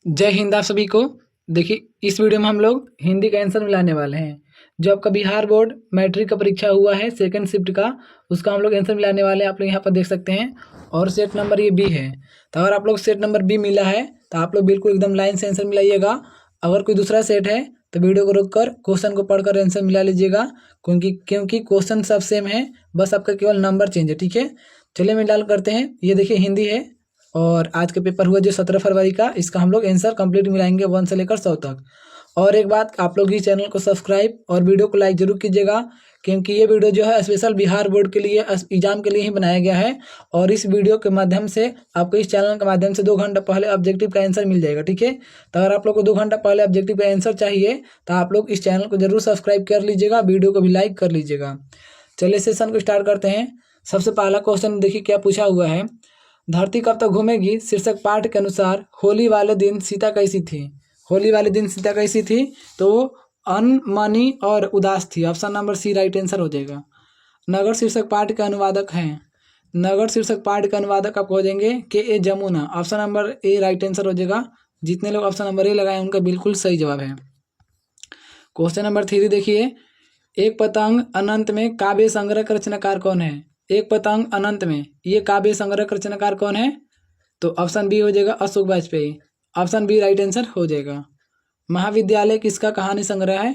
जय हिंद आप सभी को। देखिए इस वीडियो में हम लोग हिंदी का आंसर मिलाने वाले हैं। जो आपका बिहार बोर्ड मैट्रिक का परीक्षा हुआ है सेकंड शिफ्ट का, उसका हम लोग आंसर मिलाने वाले हैं। आप लोग यहाँ पर देख सकते हैं और सेट नंबर ये बी है। तो अगर आप लोग सेट नंबर बी मिला है तो आप लोग बिल्कुल एकदम लाइन से आंसर मिलाइएगा। अगर कोई दूसरा सेट है तो वीडियो को रोक कर क्वेश्चन को पढ़कर आंसर मिला लीजिएगा, क्योंकि क्वेश्चन सब सेम है, बस आपका केवल नंबर चेंज है। ठीक है, चलिए मिलान करते हैं। ये देखिए हिंदी है और आज का पेपर हुआ जो 17 फरवरी का, इसका हम लोग आंसर कंप्लीट मिलाएंगे 1 से लेकर 100 तक। और एक बात, आप लोग इस चैनल को सब्सक्राइब और वीडियो को लाइक जरूर कीजिएगा, क्योंकि ये वीडियो जो है स्पेशल बिहार बोर्ड के लिए एग्जाम के लिए ही बनाया गया है। और इस वीडियो के माध्यम से आपको इस चैनल के माध्यम से 2 घंटा पहले ऑब्जेक्टिव का आंसर मिल जाएगा। ठीक है, तो अगर आप लोग को 2 घंटा पहले ऑब्जेक्टिव का आंसर चाहिए तो आप लोग इस चैनल को जरूर सब्सक्राइब कर लीजिएगा, वीडियो को भी लाइक कर लीजिएगा। चलिए सेशन को स्टार्ट करते हैं। सबसे पहला क्वेश्चन देखिए क्या पूछा हुआ है। धरती कब तक घूमेगी शीर्षक पाठ के अनुसार होली वाले दिन सीता कैसी थी। होली वाले दिन सीता कैसी थी, तो अनमनी और उदास थी। Option number C right answer हो जाएगा। नगर शीर्षक पाठ के अनुवादक हैं, नगर शीर्षक पाठ के अनुवादक आपको हो जाएंगे के ए Jamuna. Option number A right answer हो जाएगा। जितने लोग ऑप्शन नंबर ए लगाए उनका बिल्कुल सही जवाब है। क्वेश्चन नंबर 3 देखिए, एक पतंग अनंत में काव्य संग्रह का रचनाकार कौन है। एक पतंग अनंत में, ये काव्य संग्रह का रचनाकार कौन है, तो ऑप्शन बी हो जाएगा Ashok Vajpeyi. Option B right answer हो जाएगा। महाविद्यालय किसका कहानी संग्रह है,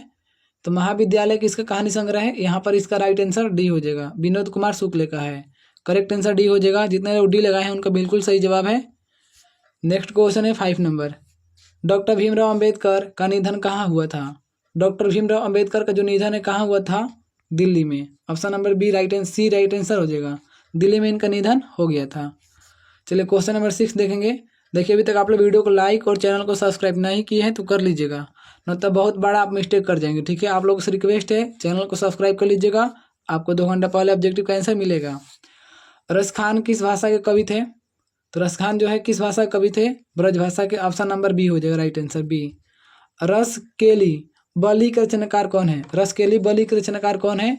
तो महाविद्यालय किसका कहानी संग्रह है, यहाँ पर इसका राइट आंसर डी हो जाएगा। विनोद कुमार शुक्ल का है, करेक्ट आंसर डी हो जाएगा। जितने लोग डी लगाए हैं उनका बिल्कुल सही जवाब है। नेक्स्ट क्वेश्चन है 5 नंबर। डॉक्टर भीमराव अंबेडकर का निधन कहाँ हुआ था। डॉक्टर भीमराव अंबेडकर का जो निधन है कहाँ हुआ था, दिल्ली में। Option number B right answer, C right answer हो जाएगा। दिल्ली में इनका निधन हो गया था। चलिए क्वेश्चन नंबर 6 देखेंगे। देखिए अभी तक आप लोग वीडियो को लाइक और चैनल को सब्सक्राइब नहीं किए हैं तो कर लीजिएगा, नहीं तो बहुत बड़ा आप मिस्टेक कर जाएंगे। ठीक है, आप लोगों से रिक्वेस्ट है चैनल को सब्सक्राइब कर लीजिएगा, आपको 2 घंटा पहले ऑब्जेक्टिव का आंसर मिलेगा। रस खान किस भाषा के कवि थे, तो रस खान जो है किस भाषा के कवि थे, ब्रज भाषा के। ऑप्शन नंबर बी हो जाएगा राइट आंसर बी। रस केली बली के रचनाकार कौन है, रस केली बली के रचनाकार कौन है,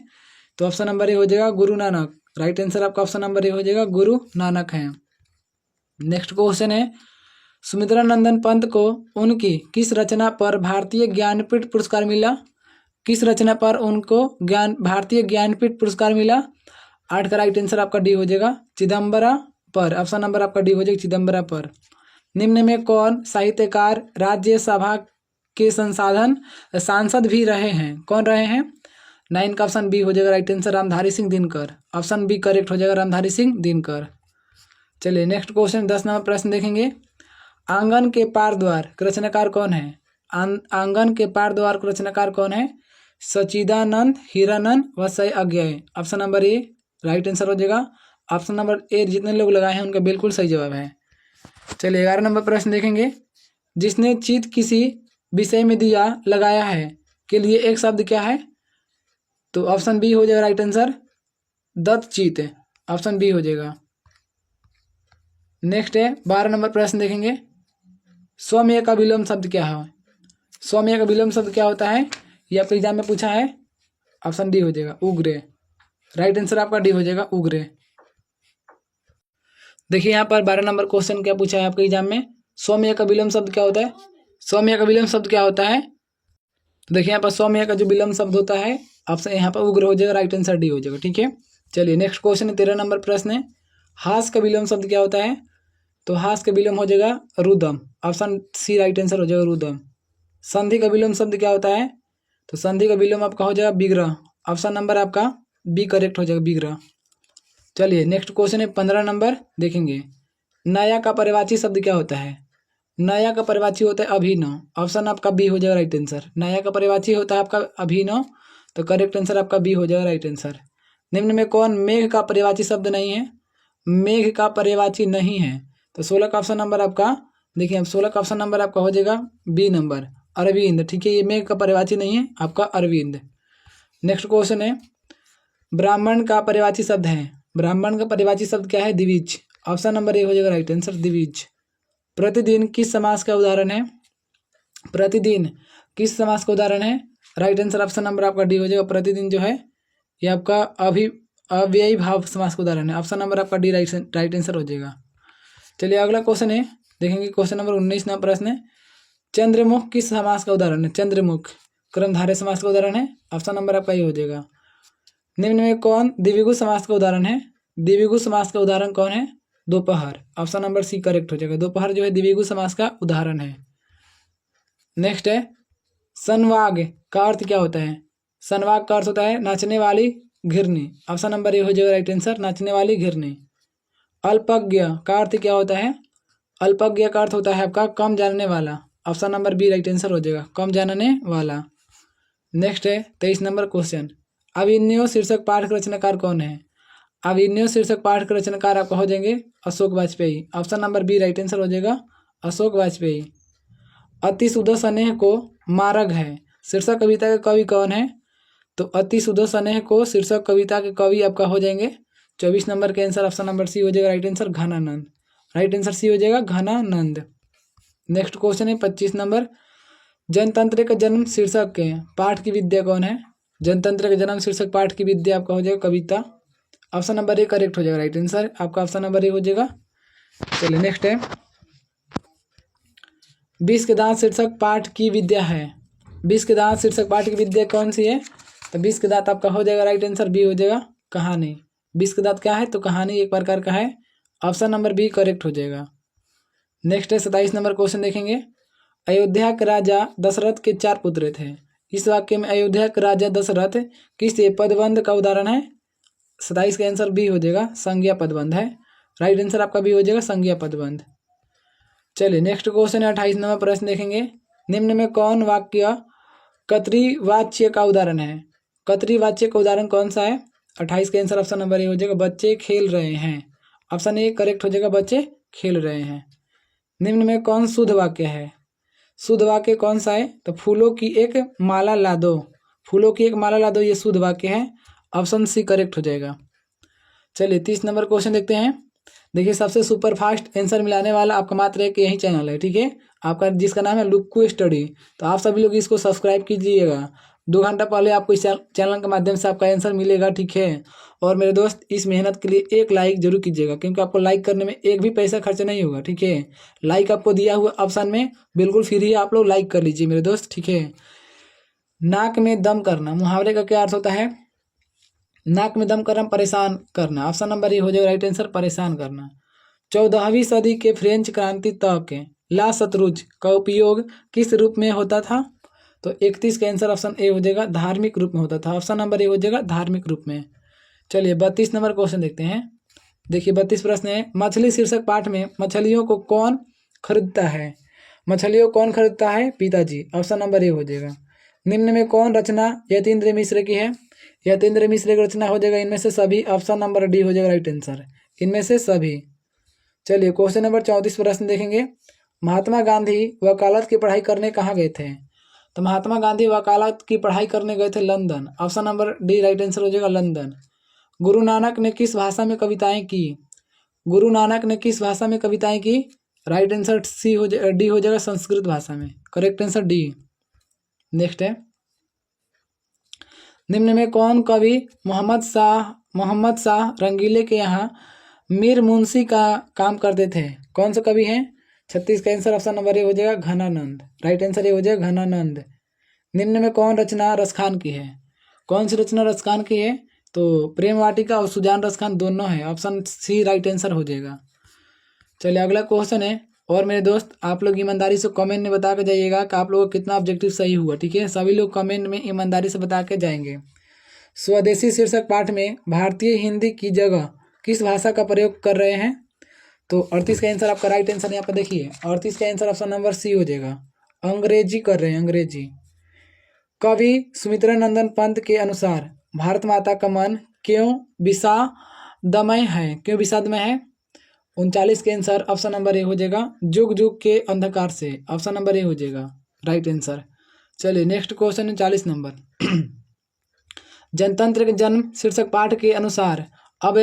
तो ऑप्शन नंबर ए हो जाएगा गुरु नानक। राइट आंसर आपका ऑप्शन नंबर ए हो जाएगा, गुरु नानक है। नेक्स्ट क्वेश्चन है, सुमित्रा नंदन पंत को उनकी किस रचना पर भारतीय ज्ञानपीठ पुरस्कार मिला। किस रचना पर उनको भारतीय ज्ञानपीठ पुरस्कार मिला। 8 का राइट आंसर आपका डी हो जाएगा, चिदम्बरा पर। ऑप्शन नंबर आपका डी हो जाएगा, चिदम्बरा पर। निम्न में कौन साहित्यकार राज्यसभा के सांसद भी रहे हैं, कौन रहे हैं। 9 का ऑप्शन बी हो जाएगा right answer, Ramdhari Singh Dinkar. Option B correct हो जाएगा, रामधारी सिंह दिनकर। चलिए नेक्स्ट क्वेश्चन 10 नंबर प्रश्न देखेंगे। आंगन के पार द्वार का रचनाकार कौन है। आंगन के पार द्वार का रचनाकार कौन है, सचिदानंद हीरानंद वसई Agyeya. Option number A right answer हो जाएगा। ऑप्शन नंबर ए जितने लोग लगाए हैं उनका बिल्कुल सही जवाब है। चलिए 11 नंबर प्रश्न देखेंगे। जिसने चित किसी विषय में दिया लगाया है के लिए एक शब्द क्या है, तो ऑप्शन बी हो जाएगा राइट आंसर, दत्तचित। ऑप्शन बी हो जाएगा। नेक्स्ट है 12 नंबर प्रश्न देखेंगे। स्वमेय का विलोम शब्द क्या है। स्वमेय का विलोम शब्द क्या होता है, यह आपके एग्जाम में पूछा है। ऑप्शन डी हो जाएगा उग्रे। राइट आंसर आपका डी हो जाएगा उग्रे। देखिए यहाँ पर 12 नंबर क्वेश्चन क्या पूछा है आपके एग्जाम में, स्वमेय का विलोम शब्द क्या होता है। स्वमेय का विलोम शब्द क्या होता है, तो देखिए यहाँ पर स्वमेय का जो विलोम शब्द होता है ऑप्शन यहाँ पर उग्र हो जाएगा, राइट आंसर डी हो जाएगा। ठीक है, चलिए नेक्स्ट क्वेश्चन है 13 नंबर प्रश्न है। हास का विलोम शब्द क्या होता है, तो हास का विलोम हो जाएगा रुदम। ऑप्शन सी राइट आंसर हो जाएगा रुदम। संधि का विलोम शब्द क्या होता है, तो संधि का विलोम आपका हो जाएगा विग्रह। ऑप्शन नंबर आपका बी करेक्ट हो जाएगा, विग्रह। चलिए नेक्स्ट क्वेश्चन है 15 नंबर देखेंगे। नया का पर्यायवाची शब्द क्या होता है। नया का पर्यायवाची होता है अभिनव। ऑप्शन आपका बी हो जाएगा राइट आंसर। नया का पर्यायवाची होता है आपका अभिनव, तो करेक्ट आंसर आपका बी हो जाएगा राइट आंसर। निम्न में कौन मेघ का पर्यायवाची शब्द नहीं है, मेघ का पर्यायवाची नहीं है, तो 16 का ऑप्शन नंबर आपका, देखिए 16 का ऑप्शन नंबर आपका हो जाएगा बी नंबर, अरविंद। ठीक है, ये मेघ का पर्यायवाची नहीं है आपका अरविंद। नेक्स्ट क्वेश्चन है, ब्राह्मण का पर्यायवाची शब्द है। ब्राह्मण का पर्यायवाची शब्द क्या है, द्विज। ऑप्शन नंबर ए हो जाएगा राइट आंसर, द्विज। प्रतिदिन किस समास का उदाहरण है, प्रतिदिन किस समास का उदाहरण है, राइट आंसर ऑप्शन नंबर आपका डी हो जाएगा। प्रतिदिन जो है ये आपका अव्ययी भाव समास का उदाहरण है। ऑप्शन नंबर आपका डी राइट आंसर हो जाएगा। चलिए अगला क्वेश्चन है देखेंगे क्वेश्चन नंबर 19 नंबर प्रश्न है, चंद्रमुख किस समास का उदाहरण है? चंद्रमुख कर्मधारय समास का उदाहरण है। ऑप्शन नंबर आपका ये हो जाएगा। निम्न में कौन द्विगु समास का उदाहरण है? द्विगु समास का उदाहरण कौन है? दोपहर। ऑप्शन नंबर सी करेक्ट हो जाएगा। दोपहर जो है द्विगु समास का उदाहरण है। नेक्स्ट है, संवाग का अर्थ क्या होता है? संवाग का अर्थ होता है नाचने वाली घिरनी। ऑप्शन नंबर ए हो जाएगा राइट आंसर, नाचने वाली घिरनी। अल्पज्ञ का अर्थ क्या होता है? अल्पज्ञ का अर्थ होता है आपका कम जानने वाला। Option number B right answer हो जाएगा, कम जानने वाला। नेक्स्ट है 23 नंबर क्वेश्चन, अभिनयो शीर्षक पाठ का रचनाकार कौन है? अभिनयो शीर्षक पाठ का रचनाकार आपका हो जाएंगे Ashok Vajpeyi. Option number B right answer हो जाएगा, अशोक वाजपेयी। अति सुधो स्नेह को मार्ग है शीर्षक कविता के कवि कौन है? तो अति सुधो स्नेह को शीर्षक कविता के कवि आपका हो जाएंगे 24 नंबर के आंसर ऑप्शन नंबर सी हो जाएगा right answer, Ghananand. Right answer C हो जाएगा, घनानंद। नेक्स्ट क्वेश्चन है 25 नंबर, जनतंत्र का जन्म शीर्षक के पाठ की विद्या कौन है? जनतंत्र का जन्म शीर्षक पाठ की विद्या आपका हो जाएगा कविता। ऑप्शन नंबर ए करेक्ट हो जाएगा राइट आंसर, आपका ऑप्शन नंबर ए हो जाएगा। चलिए नेक्स्ट है, 20 के दांत शीर्षक पाठ की विद्या है। 20 के दांत शीर्षक पाठ की विद्या कौन सी है? तो 20 के दांत आपका हो जाएगा राइट आंसर, बी हो जाएगा, कहानी। 20 के दांत क्या है? तो कहानी एक प्रकार का है। ऑप्शन नंबर बी करेक्ट हो जाएगा। नेक्स्ट है 27 नंबर क्वेश्चन देखेंगे, अयोध्या के राजा दशरथ के 4 पुत्र थे। इस वाक्य में अयोध्या के राजा दशरथ किस पदबंध का उदाहरण है? 27 का आंसर बी हो जाएगा, संज्ञा पदबंध है। राइट आंसर आपका बी हो जाएगा, संज्ञा पदबंध। चलिए नेक्स्ट क्वेश्चन है 28 नंबर प्रश्न देखेंगे, निम्न में कौन वाक्य कर्तृवाच्य का उदाहरण है? कर्तृवाच्य का उदाहरण कौन सा है? 28 का आंसर ऑप्शन नंबर ए हो जाएगा, बच्चे खेल रहे हैं। ऑप्शन ए करेक्ट हो जाएगा, बच्चे खेल रहे हैं। निम्न में कौन शुद्ध वाक्य है? शुद्ध वाक्य कौन सा है? तो फूलों की एक माला ला दो। फूलों की एक माला ला दो, ये शुद्ध वाक्य है। ऑप्शन सी करेक्ट हो जाएगा। चलिए 30 नंबर क्वेश्चन देखते हैं। देखिए सबसे सुपर फास्ट आंसर मिलाने वाला आपका मात्र एक यही चैनल है, ठीक है, आपका जिसका नाम है लुक्कू स्टडी। तो आप सभी लोग इसको सब्सक्राइब कीजिएगा। 2 घंटा पहले आपको इस चैनल के माध्यम से आपका आंसर मिलेगा, ठीक है। और मेरे दोस्त इस मेहनत के लिए एक लाइक जरूर कीजिएगा, क्योंकि आपको लाइक करने में एक भी पैसा खर्च नहीं होगा, ठीक है। लाइक आपको दिया हुआ ऑप्शन में बिल्कुल फ्री है, आप लोग लाइक कर लीजिए मेरे दोस्त, ठीक है। नाक में दम करना मुहावरे का क्या अर्थ होता है? नाक में दम करना परेशान करना। ऑप्शन नंबर ए हो जाएगा राइट आंसर, परेशान करना। 14वीं सदी के फ्रेंच क्रांति तक ला शतरुज का उपयोग किस रूप में होता था? तो 31 का आंसर ऑप्शन ए हो जाएगा, धार्मिक रूप में होता था। ऑप्शन नंबर ए हो जाएगा, धार्मिक रूप में। चलिए 32 नंबर क्वेश्चन देखते हैं। देखिए 32 प्रश्न है, मछली शीर्षक पाठ में मछलियों को कौन खरीदता है? मछलियों को कौन खरीदता है? पिताजी। ऑप्शन नंबर ए हो जाएगा। निम्न में कौन रचना यतीन्द्र मिश्र की है? यतीन्द्र मिश्र की रचना हो जाएगा इनमें से सभी। ऑप्शन नंबर डी हो जाएगा राइट आंसर, इनमें से सभी। चलिए क्वेश्चन नंबर 34 प्रश्न देखेंगे, महात्मा गांधी वकालत की पढ़ाई करने कहाँ गए थे? तो महात्मा गांधी वकालत की पढ़ाई करने गए थे London. Option number D right answer हो जाएगा, लंदन। गुरु नानक ने किस भाषा में कविताएं की? गुरु नानक ने किस भाषा में कविताएं की? राइट आंसर सी हो जाएगा, डी हो जाएगा, संस्कृत भाषा में। Correct answer D. नेक्स्ट है, निम्न में कौन कवि मोहम्मद शाह रंगीले के यहाँ मीर मुंशी का काम करते थे? कौन से कवि हैं? 36 का आंसर ऑप्शन नंबर ए हो जाएगा, घनानंद। राइट आंसर ए हो जाएगा, घनानंद। निम्न में कौन रचना रसखान की है? कौन सी रचना रसखान की है? तो प्रेम वाटिका और सुजान रसखान दोनों है। ऑप्शन सी राइट आंसर हो जाएगा। चलिए अगला क्वेश्चन है, और मेरे दोस्त आप लोग ईमानदारी से कमेंट में बता के जाइएगा कि आप लोगों का कितना ऑब्जेक्टिव सही हुआ, ठीक है। सभी लोग कमेंट में ईमानदारी से बता के जाएंगे। स्वदेशी शीर्षक पाठ में भारतीय हिंदी की जगह किस भाषा का प्रयोग कर रहे हैं? तो 38 का आंसर आपका राइट आंसर यहाँ पर देखिए, 38 का आंसर ऑप्शन नंबर सी हो जाएगा, अंग्रेजी कर रहे हैं, अंग्रेजी। कवि सुमित्रा नंदन पंत के अनुसार भारत माता का मन क्यों विषादमय है? क्यों विषादमय है? 39 के आंसर ऑप्शन नंबर ए हो जाएगा, जुग जुग के अंधकार से। ऑप्शन नंबर ए हो जाएगा राइट आंसर। चलिए नेक्स्ट क्वेश्चन है 40 नंबर जनतंत्र के जन्म शीर्षक पाठ के अनुसार अब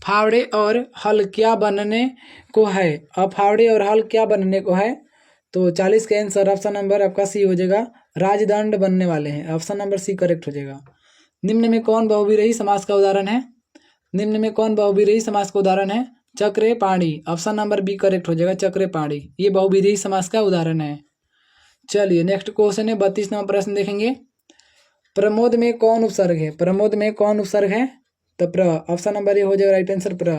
फावड़े और हल क्या बनने को है? अब फावड़े और हल क्या बनने को है? तो 40 के आंसर ऑप्शन नंबर आपका सी हो जाएगा, राजदंड बनने वाले हैं। ऑप्शन नंबर सी करेक्ट हो जाएगा। निम्न में कौन बहुविरही समास का उदाहरण है? निम्न में कौन बहुविरही समास का उदाहरण है? चक्रे पाणी, ऑप्शन नंबर बी करेक्ट हो जाएगा, चक्रे पाणी। ये बहुविधेय समास का उदाहरण है। चलिए नेक्स्ट क्वेश्चन है 32 नंबर प्रश्न देखेंगे। प्रमोद में कौन उपसर्ग है? प्रमोद में कौन उपसर्ग है? तो प्र, ऑप्शन नंबर ए हो जाएगा राइट आंसर प्र।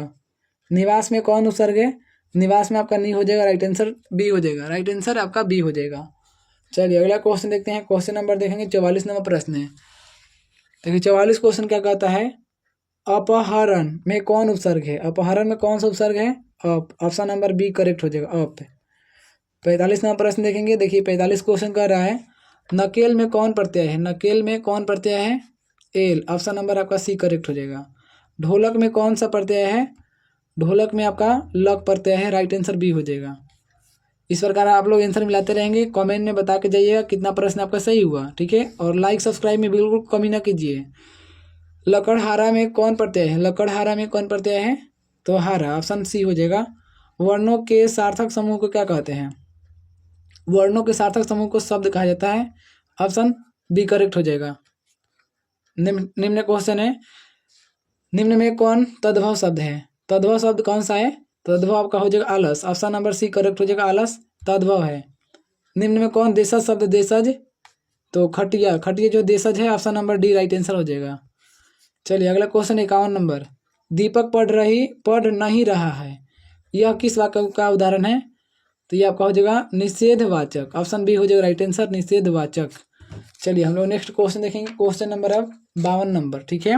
निवास में कौन उपसर्ग है? निवास में आपका नहीं हो जाएगा, राइट आंसर बी हो जाएगा, राइट आंसर आपका बी हो जाएगा। चलिए अगला क्वेश्चन देखते हैं। क्वेश्चन नंबर देखेंगे 44 नंबर प्रश्न है। देखिए 44 क्वेश्चन क्या कहता है? अपहरण में कौन उपसर्ग है? अपहरण में कौन सा उपसर्ग है? अप, ऑप्शन नंबर बी करेक्ट हो जाएगा, अप। 45 नंबर प्रश्न देखेंगे। देखिए 45 क्वेश्चन कर रहा है नकेल में कौन प्रत्यय है? नकेल में कौन प्रत्यय है? एल, ऑप्शन नंबर आपका सी करेक्ट हो जाएगा। ढोलक में कौन सा प्रत्यय है? ढोलक में आपका लक प्रत्यय है, राइट आंसर बी हो जाएगा। इस प्रकार आप लोग आंसर मिलाते रहेंगे, कमेंट में बता के जाइएगा कितना प्रश्न आपका सही हुआ, ठीक है। और लाइक सब्सक्राइब में बिल्कुल कमी ना कीजिए। लकड़हारा में कौन प्रत्यय है? लकड़हारा में कौन प्रत्यय है? तो हारा, ऑप्शन सी हो जाएगा। वर्णों के सार्थक समूह को क्या कहते हैं? वर्णों के सार्थक समूह को शब्द कहा जाता है, ऑप्शन बी करेक्ट हो जाएगा। निम्न क्वेश्चन है, निम्न में कौन तद्भव शब्द है? तद्भव शब्द कौन सा है? तद्भव आपका हो जाएगा आलस, ऑप्शन नंबर सी करेक्ट हो जाएगा, आलस तद्भव है। निम्न में कौन देशज शब्द? देशज, तो खटिया, खटिया जो देशज है, option number D right answer हो जाएगा। चलिए अगला क्वेश्चन 51 नंबर। दीपक पढ़ नहीं रहा है, यह किस वाक्य का उदाहरण है? तो ये आपका हो जाएगा निषेधवाचक, ऑप्शन बी हो जाएगा राइट आंसर, निषेधवाचक। चलिए हम लोग नेक्स्ट क्वेश्चन देखेंगे। क्वेश्चन नंबर अब 52 नंबर, ठीक है।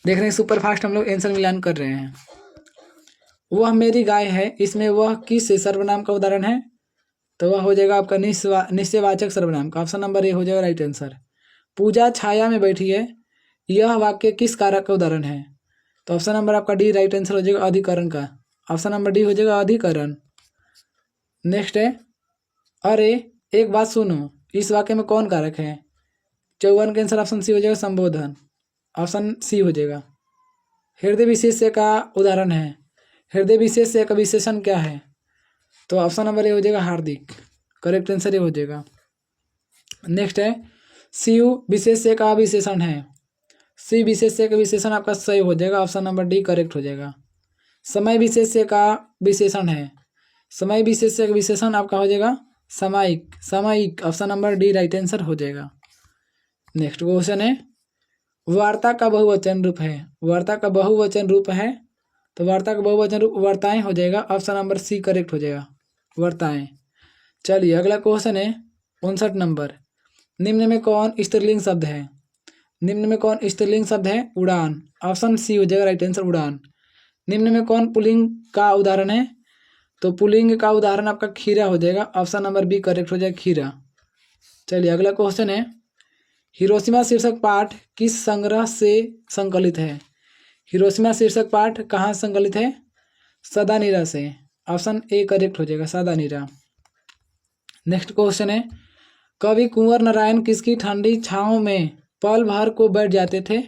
देख रहे हैं सुपर फास्ट हम लोग आंसर मिलान कर रहे हैं। वह मेरी गाय है, इसमें वह किस सर्वनाम का उदाहरण है? तो वह हो जाएगा आपका निश्चयवाचक सर्वनाम का, ऑप्शन नंबर ए हो जाएगा राइट आंसर। पूजा छाया में बैठी है, यह वाक्य किस कारक का उदाहरण है? तो ऑप्शन नंबर आपका डी राइट आंसर हो जाएगा, अधिकरण का, ऑप्शन नंबर डी हो जाएगा अधिकरण। नेक्स्ट है, अरे एक बात सुनो, इस वाक्य में कौन कारक है? 54 का आंसर ऑप्शन सी हो जाएगा, संबोधन, ऑप्शन सी हो जाएगा। हृदय विशेष्य का उदाहरण है, हृदय विशेष्य का विशेषण क्या है? तो ऑप्शन नंबर ए हो जाएगा हार्दिक, करेक्ट आंसर ये हो जाएगा। नेक्स्ट है, शिव विशेष्य का विशेषण है, सी विशेष्य का विशेषण आपका सही हो जाएगा, ऑप्शन नंबर डी करेक्ट हो जाएगा। समय विशेष्य का विशेषण है, समय विशेष्य का विशेषण आपका हो जाएगा सामयिक, सामयिक, option number D right answer हो जाएगा। नेक्स्ट क्वेश्चन है, वार्ता का बहुवचन रूप है, वार्ता का बहुवचन रूप है, तो वार्ता का बहुवचन रूप वार्ताएं हो जाएगा, ऑप्शन नंबर सी करेक्ट हो जाएगा, वार्ताएं। चलिए अगला क्वेश्चन है 59 नंबर। निम्न में कौन स्त्रीलिंग शब्द है? निम्न में कौन स्त्रीलिंग शब्द है? उड़ान, ऑप्शन सी हो जाएगा राइट आंसर, उड़ान। निम्न में कौन पुल्लिंग का उदाहरण है? तो पुल्लिंग का उदाहरण आपका खीरा हो जाएगा, ऑप्शन नंबर बी करेक्ट हो जाएगा, खीरा। चलिए अगला क्वेश्चन है, हिरोशिमा शीर्षक पाठ किस संग्रह से संकलित है? हिरोशिमा शीर्षक पाठ कहाँ संकलित है? सदानीरा से, ऑप्शन ए करेक्ट हो जाएगा, सदानीरा। नेक्स्ट क्वेश्चन है, कवि कुंवर नारायण किसकी ठंडी छांव में पल भर को बैठ जाते थे?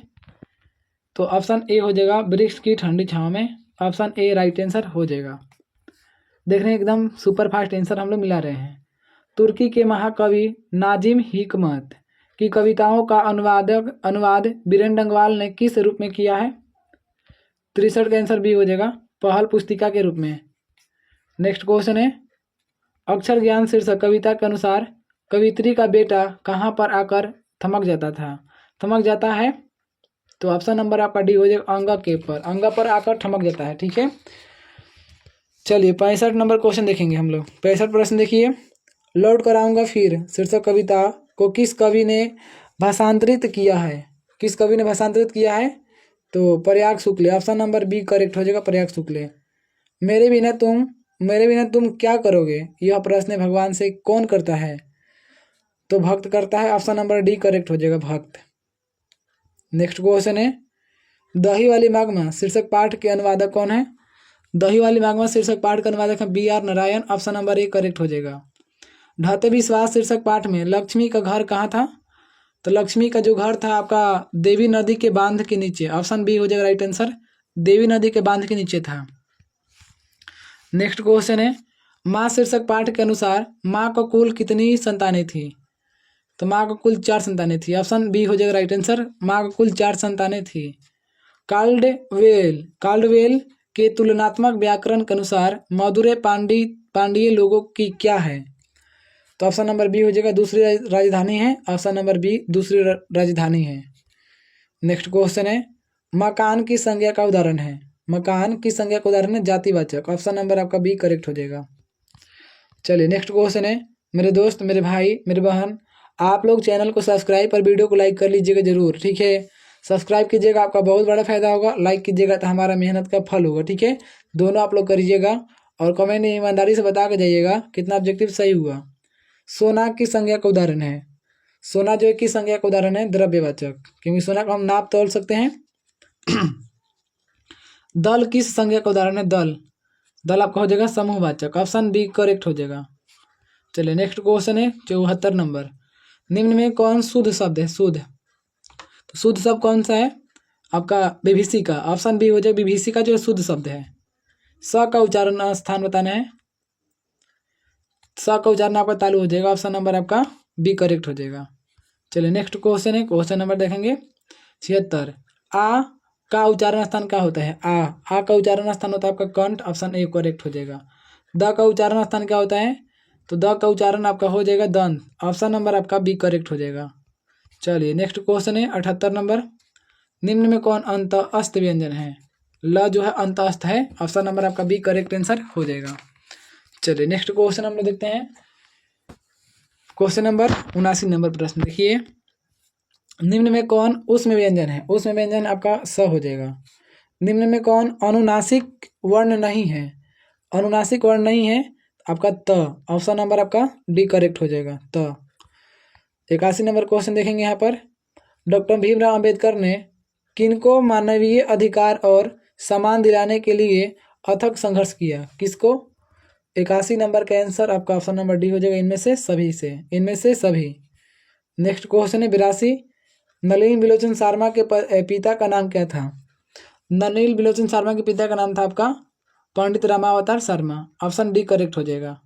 तो ऑप्शन ए हो जाएगा वृक्ष की ठंडी छांव में, ऑप्शन ए राइट आंसर हो जाएगा। देख रहे हैं एकदम सुपर फास्ट आंसर हम लोग मिला रहे हैं। तुर्की के महाकवि नाजिम हिकमत की कविताओं का अनुवाद बीरेन डंगवाल ने किस रूप में किया है? 63 का आंसर बी हो जाएगा, पहल पुस्तिका के रूप में। नेक्स्ट क्वेश्चन है, अक्षर ज्ञान शीर्षक कविता के अनुसार कवित्री का बेटा कहाँ पर आकर थमक जाता है? तो ऑप्शन नंबर आपका डी हो जाएगा, अंगा पर आकर थमक जाता है, ठीक है। चलिए 65 नंबर क्वेश्चन देखेंगे हम लोग। 65 प्रश्न देखिए, लौट कर आऊँगा फिर शीर्षक कविता को किस कवि ने भाषांतरित किया है? किस कवि ने भाषांतरित किया है? तो प्रयाग शुक्ल, ऑप्शन नंबर बी करेक्ट हो जाएगा, प्रयाग शुक्ल। मेरे बिना तुम क्या करोगे, यह प्रश्न भगवान से कौन करता है? तो भक्त करता है, ऑप्शन नंबर डी करेक्ट हो जाएगा, भक्त। नेक्स्ट क्वेश्चन है, दही वाली मागमा शीर्षक पाठ के अनुवादक कौन है? दही वाली मागमा शीर्षक पाठ का अनुवादक है B R Narayan, option number A correct हो जाएगा। ढाते विश्वास शीर्षक पाठ में लक्ष्मी का घर कहाँ था? तो लक्ष्मी का जो घर था आपका देवी नदी के बांध के नीचे, ऑप्शन बी हो जाएगा राइट आंसर, देवी नदी के बांध के नीचे था। नेक्स्ट क्वेश्चन है, माँ शीर्षक पाठ के अनुसार माँ को कुल कितनी संतानें थी? तो माँ को कुल 4 संतानें थी, ऑप्शन बी हो जाएगा राइट आंसर, माँ को कुल 4 संतानें थी। काल्डवेल के तुलनात्मक व्याकरण के अनुसार मधुरै पांडीय लोगों की क्या है? तो ऑप्शन नंबर बी हो जाएगा दूसरी राजधानी है। ऑप्शन नंबर बी दूसरी राजधानी है। नेक्स्ट क्वेश्चन है मकान की संज्ञा का उदाहरण है। मकान की संज्ञा का उदाहरण है जातिवाचक। ऑप्शन नंबर आपका बी करेक्ट हो जाएगा। चलिए नेक्स्ट क्वेश्चन है मेरे दोस्त, मेरे भाई, मेरे बहन, आप लोग चैनल को सब्सक्राइब और वीडियो को लाइक कर लीजिएगा जरूर, ठीक है। सब्सक्राइब कीजिएगा, आपका बहुत बड़ा फायदा होगा। लाइक कीजिएगा तो हमारा मेहनत का फल होगा, ठीक है। दोनों आप लोग करिएगा और कमेंट में ईमानदारी से बता के जाइएगा कितना ऑब्जेक्टिव सही हुआ। सोना की संज्ञा का उदाहरण है। सोना जो है किस संज्ञा का उदाहरण है? द्रव्यवाचक, क्योंकि सोना को हम नाप तोल सकते हैं। दल किस संज्ञा का उदाहरण है? दल, दल आपका हो जाएगा समूहवाचक। ऑप्शन बी करेक्ट हो जाएगा। चलिए नेक्स्ट क्वेश्चन है 74 नंबर, निम्न में कौन शुद्ध शब्द है? शुद्ध, तो शुद्ध शब्द कौन सा है आपका? विभीषिका। ऑप्शन बी हो जाएगा विभीषिका जो शुद्ध शब्द है। स का उच्चारण स्थान बताना है। स का उच्चारण आपका तालु हो जाएगा। ऑप्शन नंबर आपका बी करेक्ट हो जाएगा। चलिए नेक्स्ट क्वेश्चन है, क्वेश्चन नंबर देखेंगे 76। आ का उच्चारण स्थान क्या होता है? आ का उच्चारण स्थान होता है आपका कंठ। ऑप्शन ए करेक्ट हो जाएगा। द का उच्चारण स्थान क्या होता है? तो द का उच्चारण आपका हो जाएगा दंत। ऑप्शन नंबर आपका बी करेक्ट हो जाएगा। चलिए नेक्स्ट क्वेश्चन है 78 नंबर, निम्न में कौन अंतःस्थ व्यंजन है? ल जो है अंतःस्थ है। ऑप्शन नंबर आपका बी करेक्ट आंसर हो जाएगा। चलिए नेक्स्ट क्वेश्चन हम लोग देखते हैं, क्वेश्चन नंबर 79 नंबर प्रश्न देखिए, निम्न में कौन उष्म व्यंजन है? उष्म व्यंजन आपका स हो जाएगा। निम्न में कौन अनुनासिक वर्ण नहीं है? अनुनासिक वर्ण नहीं है आपका त। ऑप्शन नंबर आपका डी करेक्ट हो जाएगा त। 81 नंबर क्वेश्चन देखेंगे यहाँ पर, डॉक्टर भीमराव अंबेडकर ने किनको मानवीय अधिकार और सम्मान दिलाने के लिए अथक संघर्ष किया? किसको? 81 नंबर का आंसर आपका ऑप्शन नंबर डी हो जाएगा, इनमें से सभी से, इनमें से सभी। नेक्स्ट क्वेश्चन है 82, नलिनी बिलोचन शर्मा के पिता का नाम क्या था? नलिनी बिलोचन शर्मा के पिता का नाम था आपका पंडित रामावतार शर्मा। ऑप्शन डी करेक्ट हो जाएगा।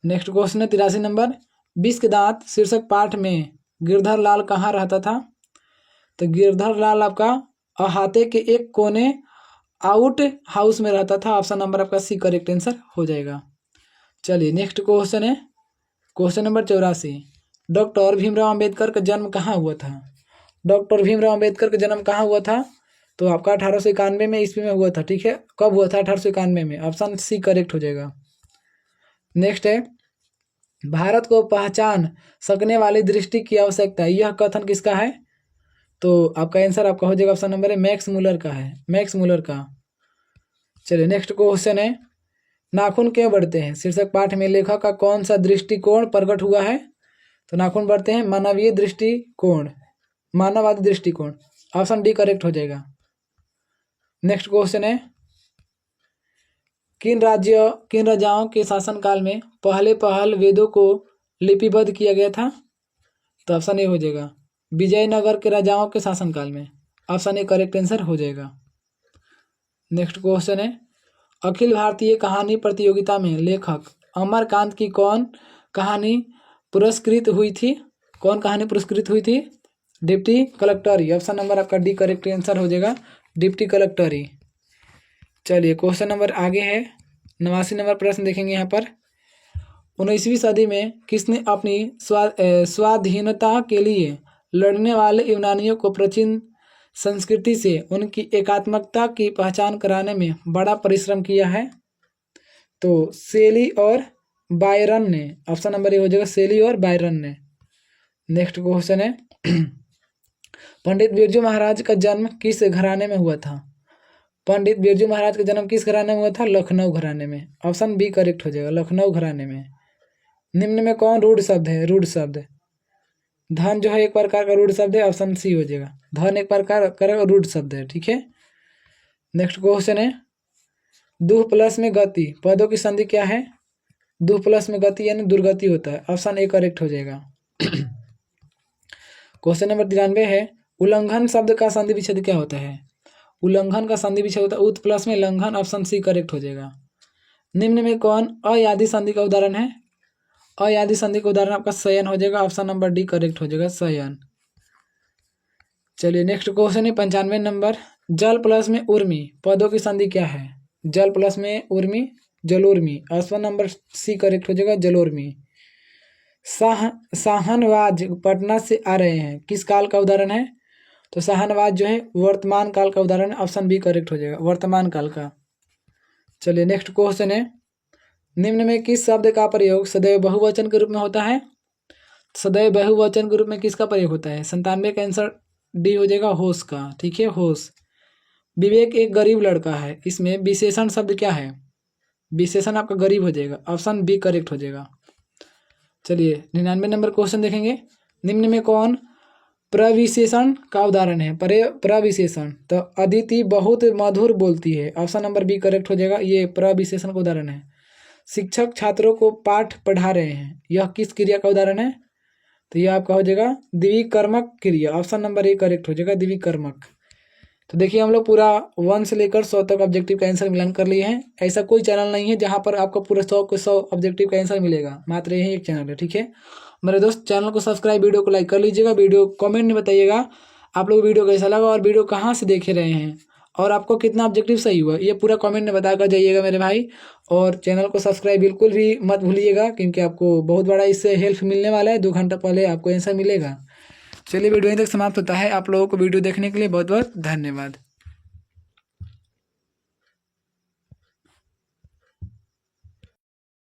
नेक्स्ट क्वेश्चन है 83 नंबर, विष के दांत शीर्षक पाठ में गिरधर लाल कहाँ रहता था? तो गिरधर लाल आपका अहाते के एक कोने आउट हाउस में रहता था। ऑप्शन नंबर आपका सी करेक्ट आंसर हो जाएगा। चलिए नेक्स्ट क्वेश्चन है question number 84, doctor Bhimrao Ambedkar का जन्म कहाँ हुआ था? डॉक्टर भीमराव अंबेडकर का जन्म कहाँ हुआ था? तो आपका 1891 में ईस्वी में हुआ था, ठीक है। कब हुआ था? 1891 में। ऑप्शन सी करेक्ट हो जाएगा। नेक्स्ट है, भारत को पहचान सकने वाली दृष्टि की आवश्यकता, यह कथन किसका है? तो आपका आंसर आपका हो जाएगा ऑप्शन नंबर है मैक्स मुलर का है, मैक्स मुलर का। चलिए नेक्स्ट क्वेश्चन है, नाखून क्यों बढ़ते हैं? शीर्षक पाठ में लेखक का कौन सा दृष्टिकोण प्रकट हुआ है? तो नाखून बढ़ते हैं मानवीय दृष्टिकोण, मानववादी दृष्टिकोण। ऑप्शन डी करेक्ट हो जाएगा। नेक्स्ट क्वेश्चन है, किन राजाओं के शासनकाल में पहल वेदों को लिपिबद्ध किया गया था? तो ऑप्शन ए हो जाएगा विजयनगर के राजाओं के शासनकाल में। ऑप्शन ए करेक्ट आंसर हो जाएगा। नेक्स्ट क्वेश्चन है, अखिल भारतीय कहानी प्रतियोगिता में लेखक अमरकांत की कौन कहानी पुरस्कृत हुई थी? कौन कहानी पुरस्कृत हुई थी? डिप्टी कलेक्टरी। ऑप्शन नंबर आपका डी करेक्ट आंसर हो जाएगा, डिप्टी कलेक्टरी। चलिए क्वेश्चन नंबर आगे है 89 नंबर प्रश्न देखेंगे यहाँ पर, 19वीं सदी में किसने अपनी स्वाधीनता के लिए लड़ने वाले यूनानियों को प्राचीन संस्कृति से उनकी एकात्मकता की पहचान कराने में बड़ा परिश्रम किया है? तो शेली और बायरन ने। ऑप्शन नंबर ए हो जाएगा शेली और बायरन ने। नेक्स्ट क्वेश्चन है, पंडित बिरजू महाराज का जन्म किस घराने में हुआ था? पंडित बिरजू महाराज का जन्म किस घराने में हुआ था? लखनऊ घराने में। ऑप्शन बी करेक्ट हो जाएगा, लखनऊ घराने में। निम्न में कौन रूढ़ शब्द है? रूढ़ शब्द, धन जो है एक प्रकार का रूढ़ शब्द है। ऑप्शन सी हो जाएगा, धन एक प्रकार का रूढ़ शब्द है, ठीक है। नेक्स्ट क्वेश्चन है, दुह प्लस में गति पदों की संधि क्या है? दुह प्लस में गति यानी दुर्गति होता है। ऑप्शन ए करेक्ट हो जाएगा। क्वेश्चन नंबर 93 है, उल्लंघन शब्द का संधि विच्छेद क्या होता है? उल्लंघन का संधि विच्छेद होता है उत प्लस में लंघन। ऑप्शन सी करेक्ट हो जाएगा। निम्न में कौन अयादी संधि का उदाहरण है? अयादी संधि का उदाहरण आपका शयन हो जाएगा। ऑप्शन नंबर डी करेक्ट हो जाएगा, शयन। चलिए नेक्स्ट क्वेश्चन है 95 नंबर, जल प्लस में उर्मी पदों की संधि क्या है? जल प्लस में उर्मी, जलोर्मी। ऑप्शन नंबर सी करेक्ट हो जाएगा, जलोर्मी। शाहनवाज पटना से आ रहे हैं, किस काल का उदाहरण है? तो शाहनवाज जो है वर्तमान काल का उदाहरण है, ऑप्शन बी करेक्ट हो जाएगा, वर्तमान काल का। चलिए नेक्स्ट क्वेश्चन है, निम्न में किस शब्द का प्रयोग सदैव बहुवचन के रूप में होता है? सदैव बहुवचन के रूप में किसका प्रयोग होता है? 97 का आंसर डी हो जाएगा, होश का। ठीक है, होश। विवेक एक गरीब लड़का है, इसमें विशेषण शब्द क्या है? विशेषण आपका गरीब हो जाएगा, ऑप्शन बी करेक्ट हो जाएगा। चलिए 99 नंबर क्वेश्चन देखेंगे, निम्न में कौन प्रविशेषण का उदाहरण है? प्रविशेषण तो अदिति बहुत मधुर बोलती है, ऑप्शन नंबर बी करेक्ट हो जाएगा, ये प्रविशेषण का उदाहरण है। शिक्षक छात्रों को पाठ पढ़ा रहे हैं, यह किस क्रिया का उदाहरण है? तो यह आपका हो जाएगा द्विकर्मक क्रिया, ऑप्शन नंबर ए करेक्ट हो जाएगा, द्विकर्मक। तो देखिए हम लोग पूरा 1 से लेकर 100 तक ऑब्जेक्टिव का आंसर मिलान कर लिए हैं। ऐसा कोई चैनल नहीं है जहां पर आपको पूरे 100 के 100 ऑब्जेक्टिव का आंसर मिलेगा, मात्र यही एक चैनल है। ठीक है मेरे दोस्त, चैनल को सब्सक्राइब, वीडियो को लाइक कर लीजिएगा, वीडियो कमेंट में बताइएगा आप लोग वीडियो कैसा लगा और वीडियो कहाँ से देख रहे हैं और आपको कितना ऑब्जेक्टिव सही हुआ, ये पूरा कमेंट में बता कर जाइएगा मेरे भाई। और चैनल को सब्सक्राइब बिल्कुल भी मत भूलिएगा, क्योंकि आपको बहुत बड़ा इससे हेल्प मिलने वाला है, 2 घंटा पहले आपको आंसर मिलेगा। चलिए वीडियो यहीं तक समाप्त होता है। आप लोगों को वीडियो देखने के लिए बहुत बहुत धन्यवाद।